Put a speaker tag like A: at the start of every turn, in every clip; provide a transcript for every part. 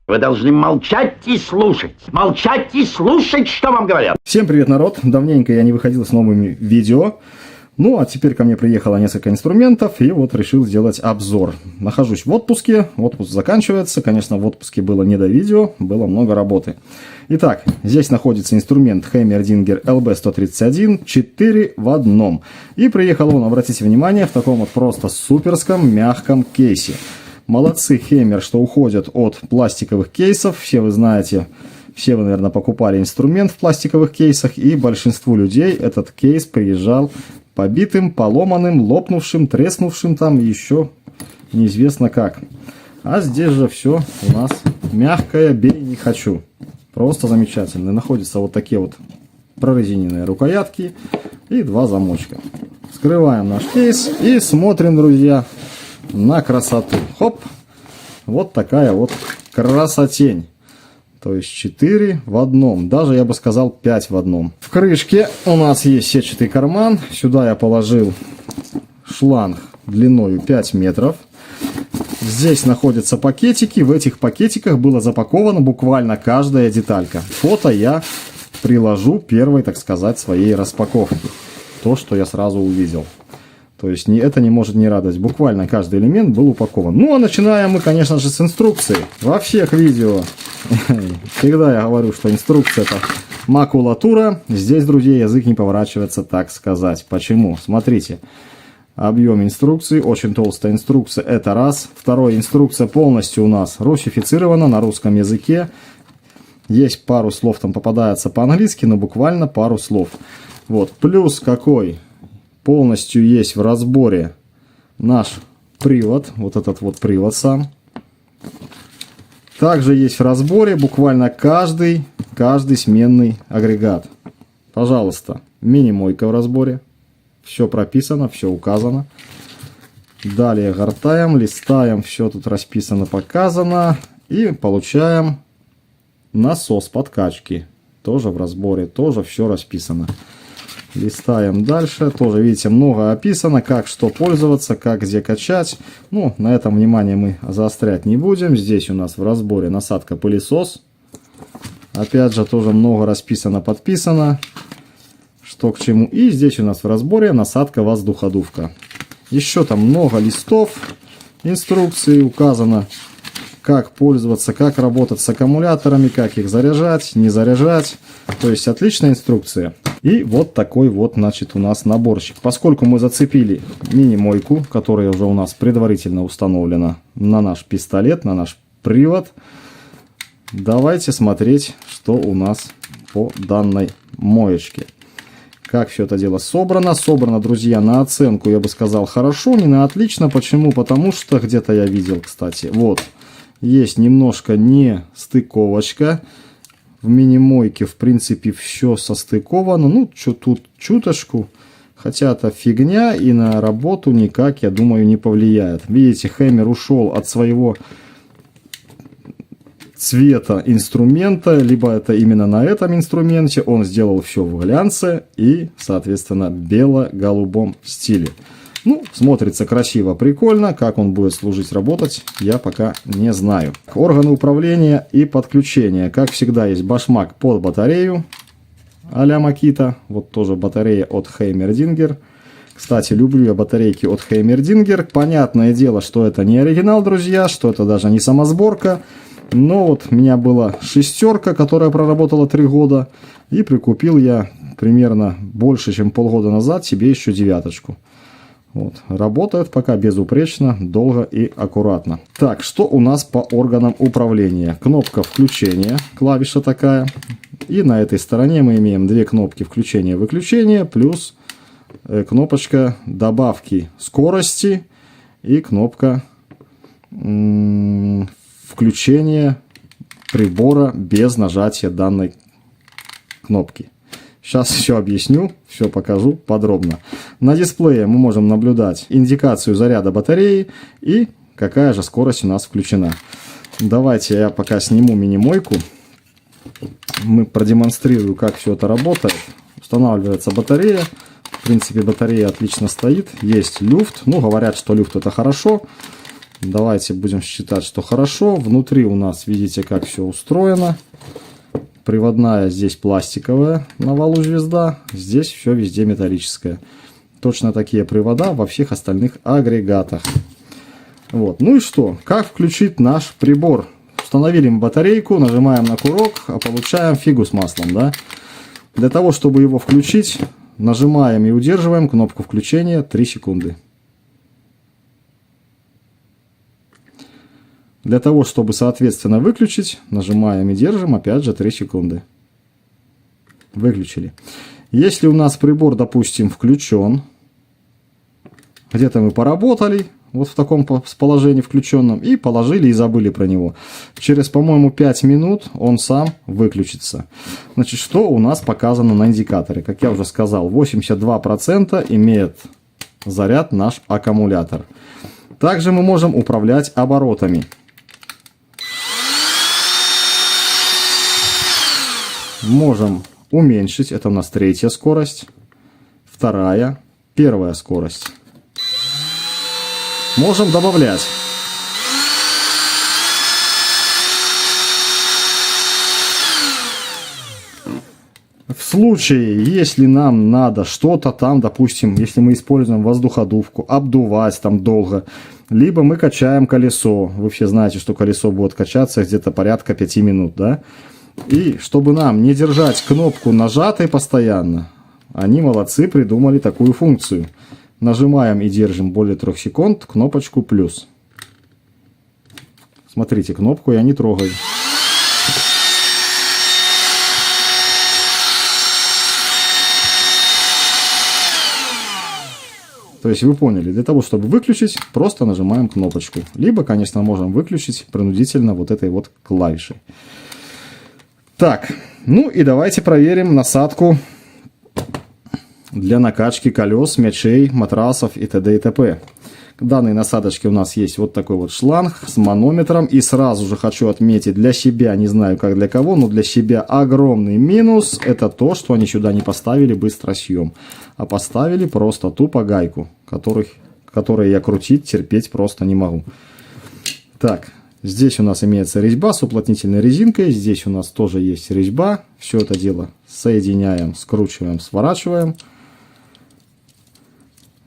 A: Вы должны молчать и слушать, что вам говорят.
B: Всем привет, народ! Давненько я не выходил с новыми видео. Ну, а теперь ко мне приехало несколько инструментов, и вот решил сделать обзор. Нахожусь в отпуске, отпуск заканчивается. Конечно, в отпуске было не до видео, было много работы. Итак, здесь находится инструмент Heimerdinger LB131, 4 в одном. И приехал он, обратите внимание, в таком вот просто суперском мягком кейсе. Молодцы Heimer, что уходят от пластиковых кейсов. Все вы знаете, все вы, наверное, покупали инструмент в пластиковых кейсах. И большинству людей этот кейс приезжал побитым, поломанным, лопнувшим, треснувшим там, еще неизвестно как. А здесь же все у нас мягкое, бей не хочу. Просто замечательно. Находятся вот такие вот прорезиненные рукоятки и два замочка. Вскрываем наш кейс и смотрим, друзья, на красоту. Хоп! Вот такая вот красотень. То есть 4 в одном. Даже, я бы сказал, 5 в одном. В крышке у нас есть сетчатый карман. Сюда я положил шланг длиною 5 метров. Здесь находятся пакетики. В этих пакетиках было запаковано буквально каждая деталька. Фото я приложу первой, так сказать, своей распаковки. То, что я сразу увидел. То есть это не может не радовать. Буквально каждый элемент был упакован. Ну, а начинаем мы, конечно же, с инструкции. Во всех видео всегда я говорю, что инструкция — это макулатура. Здесь, друзья, язык не поворачивается, так сказать. Почему? Смотрите. Объем инструкции. Очень толстая инструкция. Это раз. Второе. Инструкция полностью у нас русифицирована на русском языке. Есть пару слов, там попадается по-английски, но буквально пару слов. Вот. Плюс какой? Полностью есть в разборе наш привод, вот этот вот привод сам. Также есть в разборе буквально каждый сменный агрегат. Пожалуйста, мини-мойка в разборе. Все прописано, все указано. Далее гортаем, листаем, все тут расписано, показано. И получаем насос подкачки. Тоже в разборе, тоже все расписано. Листаем дальше. Тоже, видите, много описано, как что пользоваться, как где качать. Ну, на этом внимание мы заострять не будем. Здесь у нас в разборе насадка-пылесос. Опять же, тоже много расписано, подписано, что к чему. И здесь у нас в разборе насадка-воздуходувка. Еще там много листов инструкции указано, как пользоваться, как работать с аккумуляторами, как их заряжать, не заряжать. То есть отличная инструкция. И вот такой вот, значит, у нас наборчик. Поскольку мы зацепили мини-мойку, которая уже у нас предварительно установлена на наш пистолет, на наш привод, давайте смотреть, что у нас по данной моечке. Как все это дело собрано. Собрано, друзья, на оценку, я бы сказал, хорошо, не на отлично. Почему? Потому что где-то я видел, кстати, вот, есть немножко не стыковочка. В мини-мойке, в принципе, все состыковано. Ну, тут чуточку. Хотя это фигня и на работу никак, я думаю, не повлияет. Видите, Heimer ушел от своего цвета инструмента. Либо это именно на этом инструменте. Он сделал все в глянце и, соответственно, бело-голубом стиле. Ну, смотрится красиво, прикольно. Как он будет служить, работать, я пока не знаю. Органы управления и подключения. Как всегда, есть башмак под батарею а-ля Makita. Вот тоже батарея от Heimerdinger. Кстати, люблю я батарейки от Heimerdinger. Понятное дело, что это не оригинал, друзья, что это даже не самосборка. Но вот у меня была шестерка, которая проработала 3 года. И прикупил я примерно больше, чем полгода назад себе еще 9-очку. Вот. Работает пока безупречно, долго и аккуратно. Так, что у нас по органам управления? Кнопка включения, клавиша такая. И на этой стороне мы имеем 2 кнопки включения-выключения, плюс кнопочка добавки скорости и кнопка включения прибора без нажатия данной кнопки. Сейчас все объясню, все покажу подробно. На дисплее мы можем наблюдать индикацию заряда батареи и какая же скорость у нас включена. Давайте я пока сниму мини-мойку. Мы продемонстрирую, как все это работает. Устанавливается батарея. В принципе, батарея отлично стоит. Есть люфт. Ну, говорят, что люфт это хорошо. Давайте будем считать, что хорошо. Внутри у нас, видите, как все устроено. Приводная здесь пластиковая на валу звезда. Здесь все везде металлическое. Точно такие привода во всех остальных агрегатах. Вот. Ну и что? Как включить наш прибор? Установили мы батарейку, нажимаем на курок, а получаем фигу с маслом, да? Для того, чтобы его включить, нажимаем и удерживаем кнопку включения 3 секунды. Для того, чтобы, соответственно, выключить, нажимаем и держим, опять же, 3 секунды. Выключили. Если у нас прибор, допустим, включен, где-то мы поработали, вот в таком положении включенном, и положили и забыли про него. Через, по-моему, 5 минут он сам выключится. Значит, что у нас показано на индикаторе? Как я уже сказал, 82% имеет заряд наш аккумулятор. Также мы можем управлять оборотами. Можем уменьшить, это у нас 3-я скорость, 2-я, 1-я скорость. Можем добавлять. В случае, если нам надо что-то там, допустим, если мы используем воздуходувку, обдувать там долго, либо мы качаем колесо. Вы все знаете, что колесо будет качаться где-то порядка 5 минут, да? И чтобы нам не держать кнопку нажатой постоянно, они молодцы, придумали такую функцию. Нажимаем и держим более 3 секунд кнопочку плюс. Смотрите, кнопку я не трогаю. То есть вы поняли, для того, чтобы выключить, просто нажимаем кнопочку. Либо, конечно, можем выключить принудительно вот этой вот клавишей. Так, ну и давайте проверим насадку для накачки колес, мячей, матрасов и т.д. и т.п. К данной насадочке у нас есть вот такой вот шланг с манометром. И сразу же хочу отметить для себя, не знаю как для кого, но для себя огромный минус. Это то, что они сюда не поставили быстросъем, а поставили просто тупо гайку, которой я крутить, терпеть просто не могу. Так. Здесь у нас имеется резьба с уплотнительной резинкой. Здесь у нас тоже есть резьба. Все это дело соединяем, скручиваем, сворачиваем.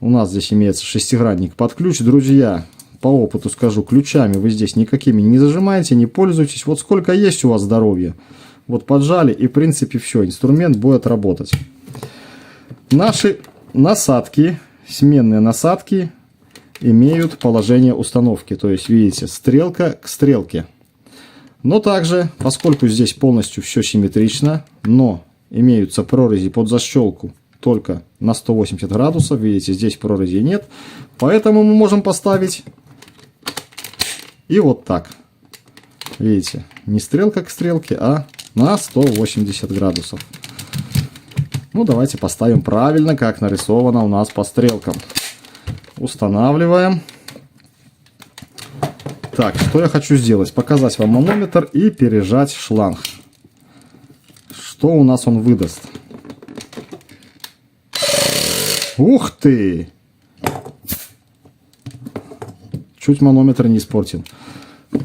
B: У нас здесь имеется шестигранник под ключ. Друзья, по опыту скажу, ключами вы здесь никакими не зажимаете, не пользуйтесь. Вот сколько есть у вас здоровья. Вот поджали и в принципе все. Инструмент будет работать. Наши насадки, сменные насадки, имеют положение установки, то есть видите, стрелка к стрелке. Но также, поскольку здесь полностью все симметрично, но имеются прорези под защелку только на 180 градусов, видите, здесь прорези нет, поэтому мы можем поставить и вот так. Видите, не стрелка к стрелке, а на 180 градусов. Ну, давайте поставим правильно, как нарисовано у нас по стрелкам. Устанавливаем. Так, что я хочу сделать? Показать вам манометр и пережать шланг. Что у нас он выдаст? Ух ты! Чуть манометр не испортил.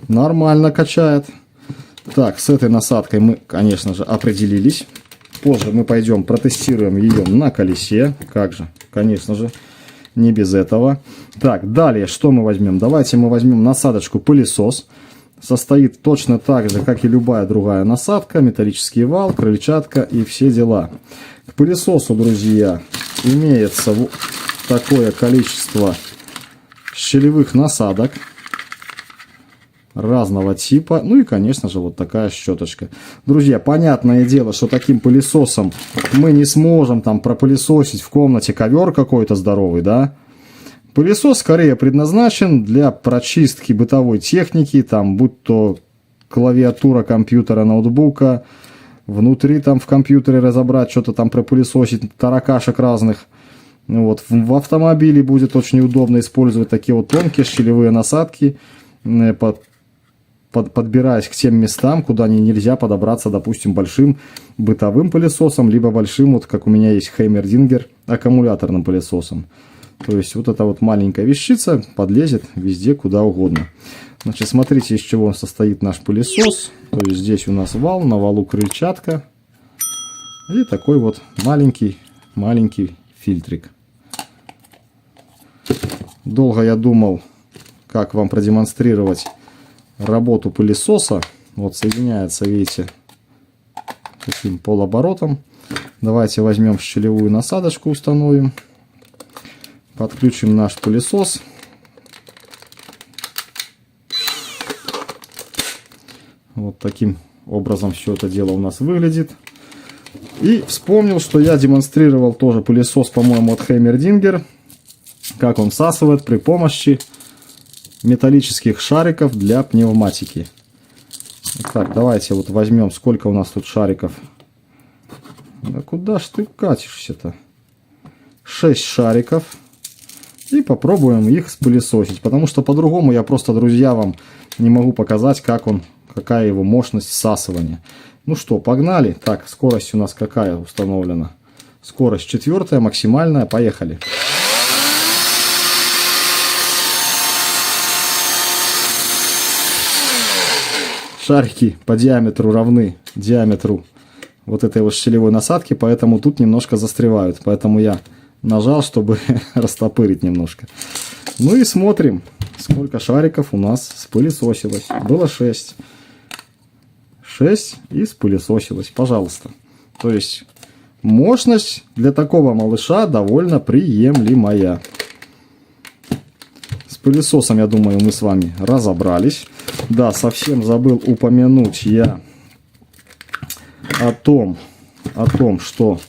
B: Нормально качает. Так, с этой насадкой мы, конечно же, определились. Позже мы пойдем протестируем ее на колесе. Как же, конечно же. Не без этого. Так, далее, что мы возьмем? Давайте мы возьмем насадочку пылесос. Состоит точно так же, как и любая другая насадка. Металлический вал, крыльчатка и все дела. К пылесосу, друзья, имеется такое количество щелевых насадок разного типа. Ну и, конечно же, вот такая щеточка. Друзья, понятное дело, что таким пылесосом мы не сможем там пропылесосить в комнате ковер какой-то здоровый, да. Пылесос скорее предназначен для прочистки бытовой техники, там, будь то клавиатура компьютера, ноутбука, внутри там в компьютере разобрать, что-то там пропылесосить, таракашек разных. Вот. В автомобиле будет очень удобно использовать такие вот тонкие щелевые насадки, подбираясь к тем местам, куда нельзя подобраться, допустим, большим бытовым пылесосом, либо большим, вот как у меня есть Heimerdinger, аккумуляторным пылесосом. То есть вот эта вот маленькая вещица подлезет везде, куда угодно. Значит, смотрите, из чего состоит наш пылесос. То есть здесь у нас вал, на валу крыльчатка. И такой вот маленький фильтрик. Долго я думал, как вам продемонстрировать работу пылесоса. Вот соединяется, видите, таким полоборотом. Давайте возьмем щелевую насадочку, установим. Подключим наш пылесос. Вот таким образом все это дело у нас выглядит. И вспомнил, что я демонстрировал тоже пылесос, по-моему, от Heimerdinger. Как он всасывает при помощи металлических шариков для пневматики. Так, давайте вот возьмем, сколько у нас тут шариков. Да куда ж ты катишься-то? 6 шариков. И попробуем их спылесосить. Потому что по-другому я просто, друзья, вам не могу показать, какая его мощность всасывания. Ну что, погнали. Так, скорость у нас какая установлена? Скорость 4, максимальная. Поехали. Шарики по диаметру равны диаметру вот этой вот щелевой насадки, поэтому тут немножко застревают. Поэтому я нажал, чтобы растопырить немножко. Ну и смотрим, сколько шариков у нас спылесосилось. Было 6. 6 и спылесосилось, пожалуйста. То есть мощность для такого малыша довольно приемлемая. С пылесосом, я думаю, мы с вами разобрались. Да, совсем забыл упомянуть я о том, что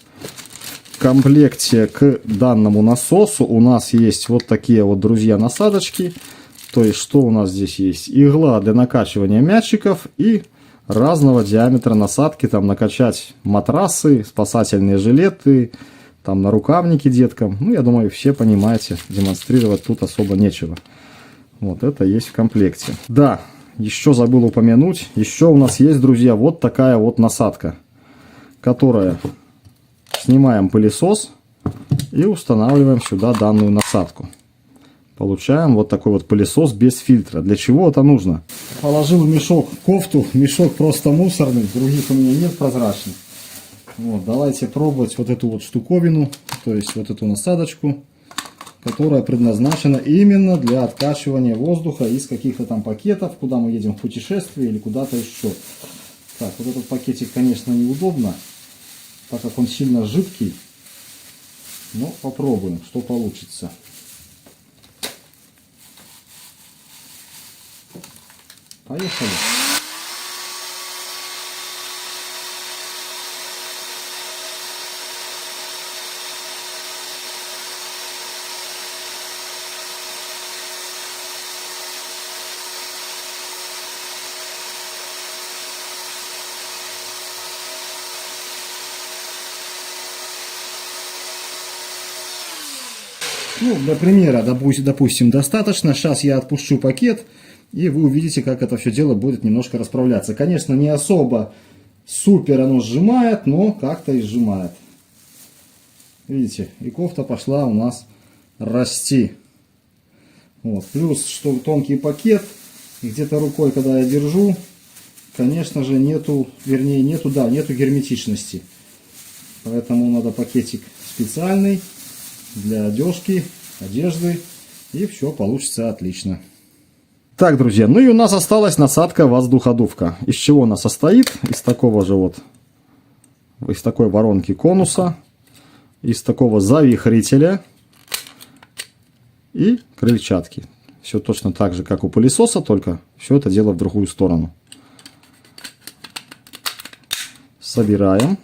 B: в комплекте к данному насосу у нас есть вот такие вот, друзья, насадочки. То есть, что у нас здесь есть? Игла для накачивания мячиков и разного диаметра насадки. Там накачать матрасы, спасательные жилеты, там нарукавники деткам. Ну, я думаю, все понимаете, демонстрировать тут особо нечего. Вот это есть в комплекте. Да, еще забыл упомянуть. Еще у нас есть, друзья, вот такая вот насадка, которая... Снимаем пылесос и устанавливаем сюда данную насадку. Получаем вот такой вот пылесос без фильтра. Для чего это нужно? Положил в мешок кофту. Мешок просто мусорный. Других у меня нет прозрачных. Вот, давайте пробовать вот эту вот штуковину. То есть вот эту насадочку, которая предназначена именно для откачивания воздуха из каких-то там пакетов, куда мы едем в путешествие или куда-то еще. Так, вот этот пакетик, конечно, неудобно, так как он сильно жидкий, но попробуем, что получится. Поехали. Ну, для примера, допустим, достаточно. Сейчас я отпущу пакет, и вы увидите, как это все дело будет немножко расправляться. Конечно, не особо супер оно сжимает, но как-то и сжимает. Видите, и кофта пошла у нас расти. Вот. Плюс, что тонкий пакет, и где-то рукой, когда я держу, конечно же, нету герметичности. Поэтому надо пакетик специальный для одежки, одежды, и все получится отлично. Так, друзья, ну и у нас осталась насадка воздуходувка. Из чего она состоит? Из такого же вот, из такой воронки конуса, из такого завихрителя и крыльчатки. Все точно так же, как у пылесоса, только все это дело в другую сторону. Собираем.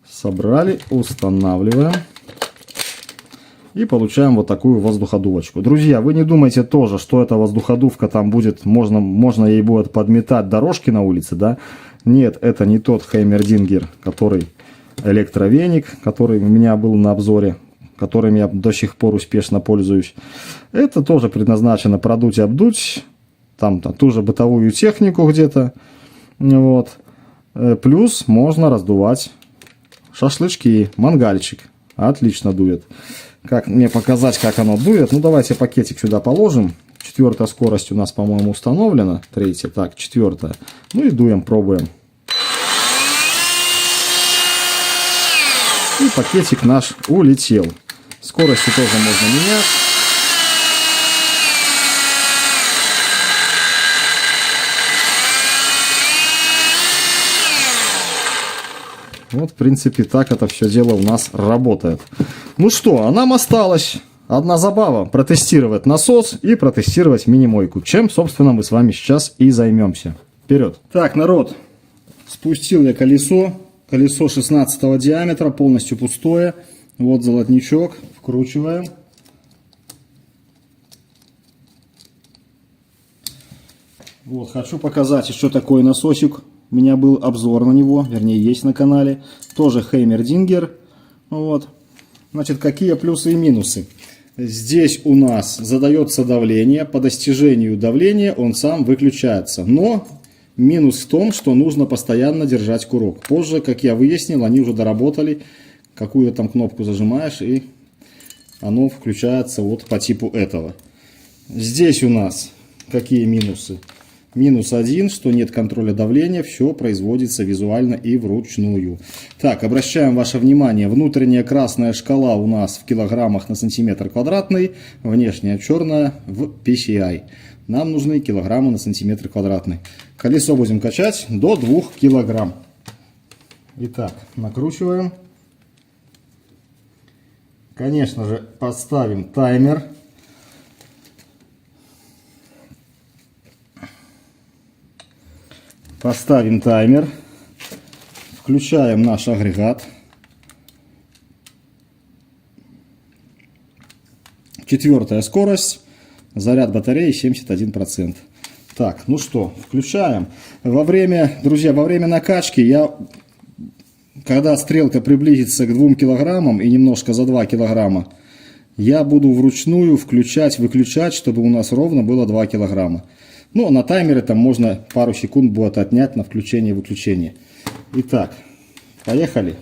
B: Собрали, устанавливаем. И получаем вот такую воздуходувочку. Друзья, вы не думайте тоже, что эта воздуходувка там будет, можно ей будет подметать дорожки на улице, да? Нет, это не тот Heimerdinger, который электровеник, который у меня был на обзоре, которым я до сих пор успешно пользуюсь. Это тоже предназначено продуть и обдуть, там ту же бытовую технику где-то. Вот. Плюс можно раздувать шашлычки, мангальчик. Отлично дует. Как мне показать, как оно дует? Ну, давайте пакетик сюда положим. 4-я скорость у нас, по-моему, установлена. 3-я, так, 4-я. Ну и дуем, пробуем. И пакетик наш улетел. Скорости тоже можно менять. Вот, в принципе, так это все дело у нас работает. Ну что, а нам осталось одна забава. Протестировать насос и протестировать мини-мойку. Чем, собственно, мы с вами сейчас и займемся. Вперед. Так, народ, спустил я колесо. Колесо 16 диаметра, полностью пустое. Вот золотничок. Вкручиваем. Вот, хочу показать, что такое насосик. У меня был обзор на него, вернее, есть на канале. Тоже Heimerdinger. Вот. Значит, какие плюсы и минусы? Здесь у нас задается давление. По достижению давления он сам выключается. Но минус в том, что нужно постоянно держать курок. Позже, как я выяснил, они уже доработали. Какую-то там кнопку зажимаешь, и оно включается вот по типу этого. Здесь у нас какие минусы? Минус 1, что нет контроля давления, все производится визуально и вручную. Так, обращаем ваше внимание, внутренняя красная шкала у нас в килограммах на сантиметр квадратный, внешняя черная в PCI. Нам нужны килограммы на сантиметр квадратный. Колесо будем качать до 2 килограмм. Итак, накручиваем. Конечно же, поставим таймер. Поставим таймер, включаем наш агрегат. 4-я скорость, заряд батареи 71%. Так, ну что, включаем. Друзья, во время накачки когда стрелка приблизится к 2 килограммам и немножко за 2 килограмма, я буду вручную включать-выключать, чтобы у нас ровно было 2 килограмма. Ну, на таймере там можно пару секунд будет отнять на включение-выключение. Итак, поехали.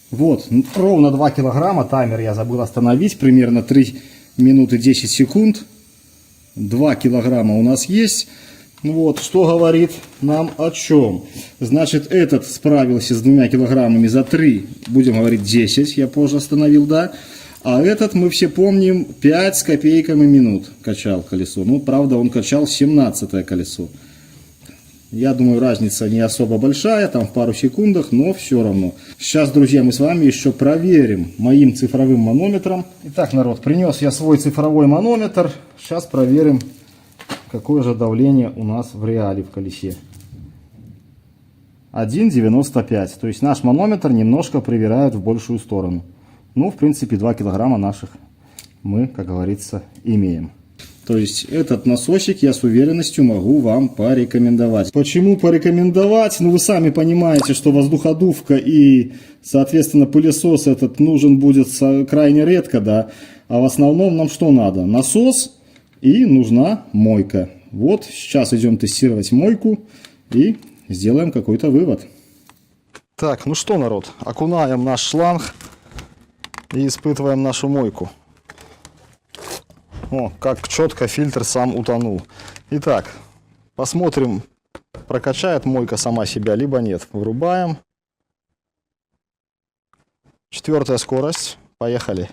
B: Вот, ровно 2 килограмма, таймер я забыл остановить, примерно 3 минуты 10 секунд. 2 килограмма у нас есть. Вот, что говорит нам о чем? Значит, этот справился с 2 килограммами за 3, будем говорить 10, я позже остановил, да. А этот, мы все помним, 5 с копейками минут качал колесо. Ну, правда, он качал 17-е колесо. Я думаю, разница не особо большая, там в пару секундах, но все равно. Сейчас, друзья, мы с вами еще проверим моим цифровым манометром. Итак, народ, принес я свой цифровой манометр. Сейчас проверим, какое же давление у нас в реале в колесе. 1,95. То есть наш манометр немножко привирает в большую сторону. Ну, в принципе, 2 килограмма наших мы, как говорится, имеем. То есть этот насосик я с уверенностью могу вам порекомендовать. Почему порекомендовать? Ну, вы сами понимаете, что воздуходувка и, соответственно, пылесос этот нужен будет крайне редко, да. А в основном нам что надо? Насос и нужна мойка. Вот сейчас идем тестировать мойку и сделаем какой-то вывод. Так, ну что, народ, окунаем наш шланг и испытываем нашу мойку. О, как четко фильтр сам утонул. Итак, посмотрим, прокачает мойка сама себя, либо нет. Вырубаем. 4-я скорость. Поехали.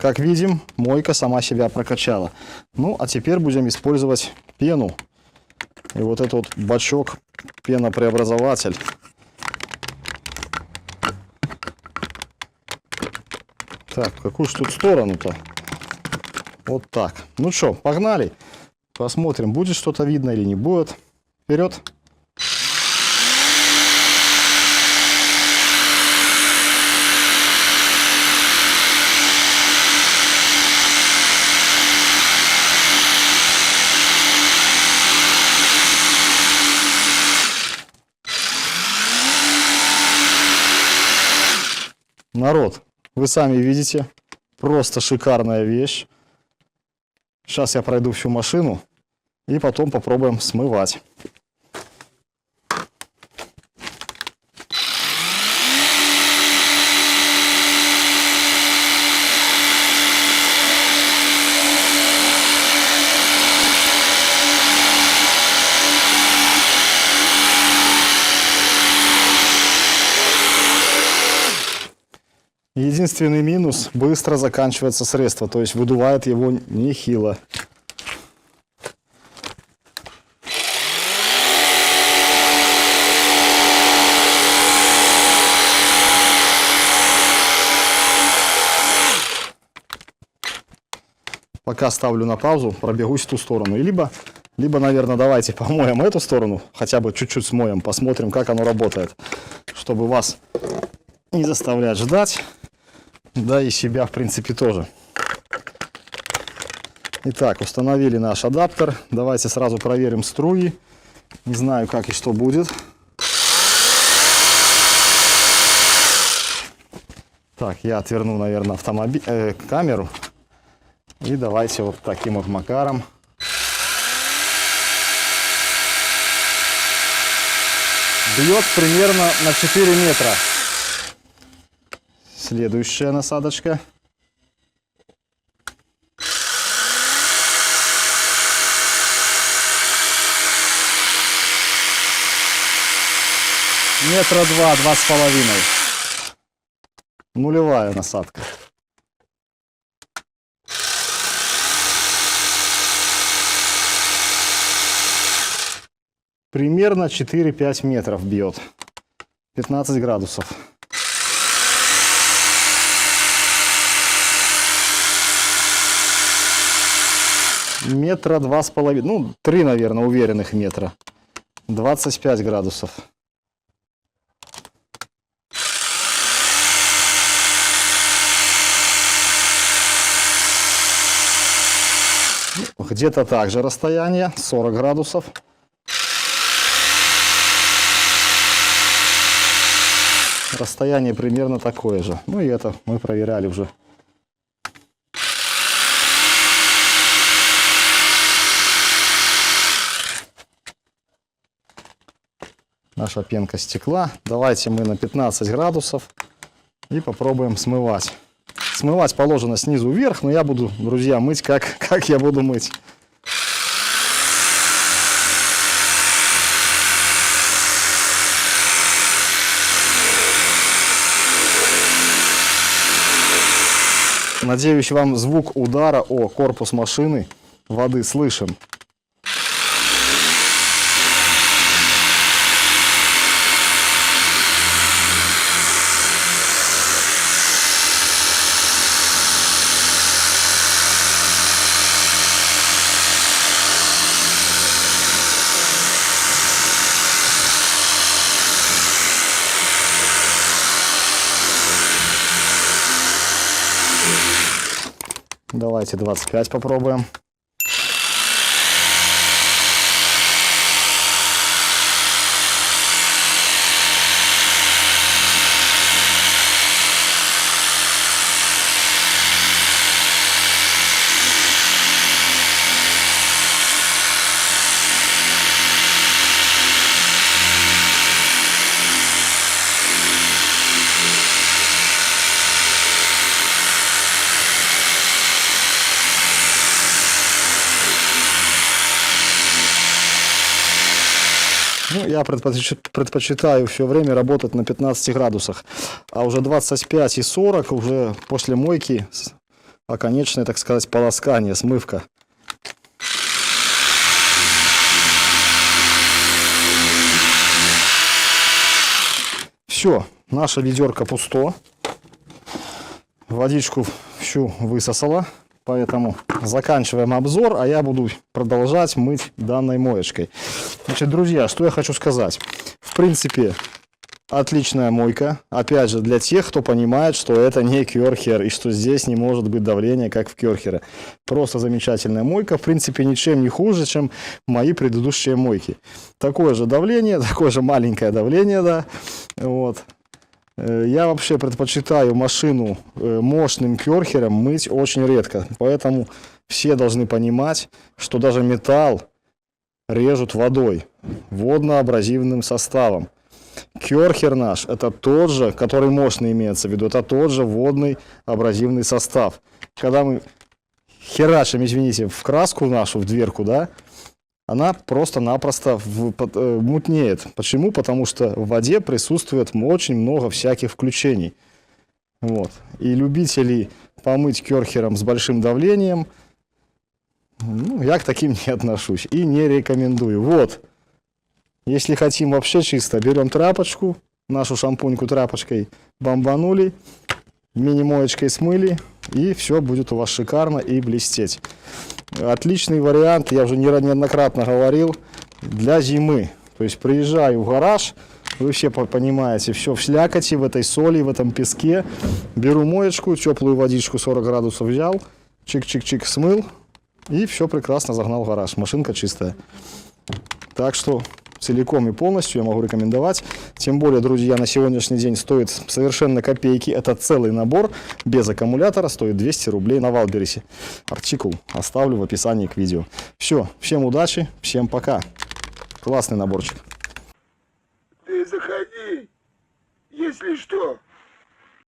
B: как видим, мойка сама себя прокачала. Ну, а теперь будем использовать пену. И вот этот вот бачок, пенопреобразователь. Так, в какую же тут сторону-то? Вот так. Ну что, погнали. Посмотрим, будет что-то видно или не будет. Вперед. Народ, вы сами видите, просто шикарная вещь. Сейчас я пройду всю машину и потом попробуем смывать. Единственный минус — быстро заканчивается средство, то есть выдувает его нехило. Пока ставлю на паузу, пробегусь в ту сторону. И либо, наверное, давайте помоем эту сторону, хотя бы чуть-чуть смоем, посмотрим, как оно работает, чтобы вас не заставлять ждать. Да и себя, в принципе, тоже. Итак, установили наш адаптер. Давайте сразу проверим струи. Не знаю, как и что будет. Так, я отверну, наверное, камеру. И давайте вот таким вот макаром. Бьет примерно на 4 метра. Следующая насадочка. Метра 2-2,5. Нулевая насадка. Примерно 4-5 метров бьет. 15 градусов. Метра 2,5, ну 3, наверное, уверенных метра. 25 градусов. Где-то также расстояние 40 градусов. Расстояние примерно такое же. Ну и это мы проверяли уже. Наша пенка стекла. Давайте мы на 15 градусов и попробуем смывать. Смывать положено снизу вверх, но я буду, друзья, мыть как я буду мыть. Надеюсь, вам звук удара о корпус машины воды слышен. Давайте 25 попробуем. Ну, я предпочитаю все время работать на 15 градусах, а уже 25 и 40 уже после мойки оконечное, так сказать, полоскание, смывка. Все, наша ведерко пусто. Водичку всю высосала. Поэтому заканчиваем обзор, а я буду продолжать мыть данной моечкой. Значит, друзья, что я хочу сказать. В принципе, отличная мойка. Опять же, для тех, кто понимает, что это не Керхер и что здесь не может быть давления, как в Керхере. Просто замечательная мойка. В принципе, ничем не хуже, чем мои предыдущие мойки. Такое же давление, такое же маленькое давление, да. Вот. Я вообще предпочитаю машину мощным керхером мыть очень редко. Поэтому все должны понимать, что даже металл режут водой, водно-абразивным составом. Керхер наш, это тот же, который мощный имеется в виду, это тот же водный абразивный состав. Когда мы херачим, извините, в краску нашу, в дверку, да, она просто-напросто мутнеет. Почему? Потому что в воде присутствует очень много всяких включений. Вот. И любителей помыть керхером с большим давлением, ну, я к таким не отношусь и не рекомендую. Вот. Если хотим вообще чисто, берем тряпочку, нашу шампуньку тряпочкой бомбанули, мини-моечкой смыли, и все будет у вас шикарно и блестеть. Отличный вариант, я уже неоднократно говорил, для зимы. То есть приезжаю в гараж, вы все понимаете, все в слякоти, в этой соли, в этом песке. Беру моечку, теплую водичку 40 градусов взял, чик-чик-чик смыл, и все прекрасно загнал в гараж. Машинка чистая. Так что целиком и полностью я могу рекомендовать. Тем более, друзья, на сегодняшний день стоит совершенно копейки. Это целый набор без аккумулятора, стоит 200 рублей на Валбересе. Артикул оставлю в описании к видео. Все, всем удачи, всем пока. Классный наборчик.
C: Ты заходи, если что.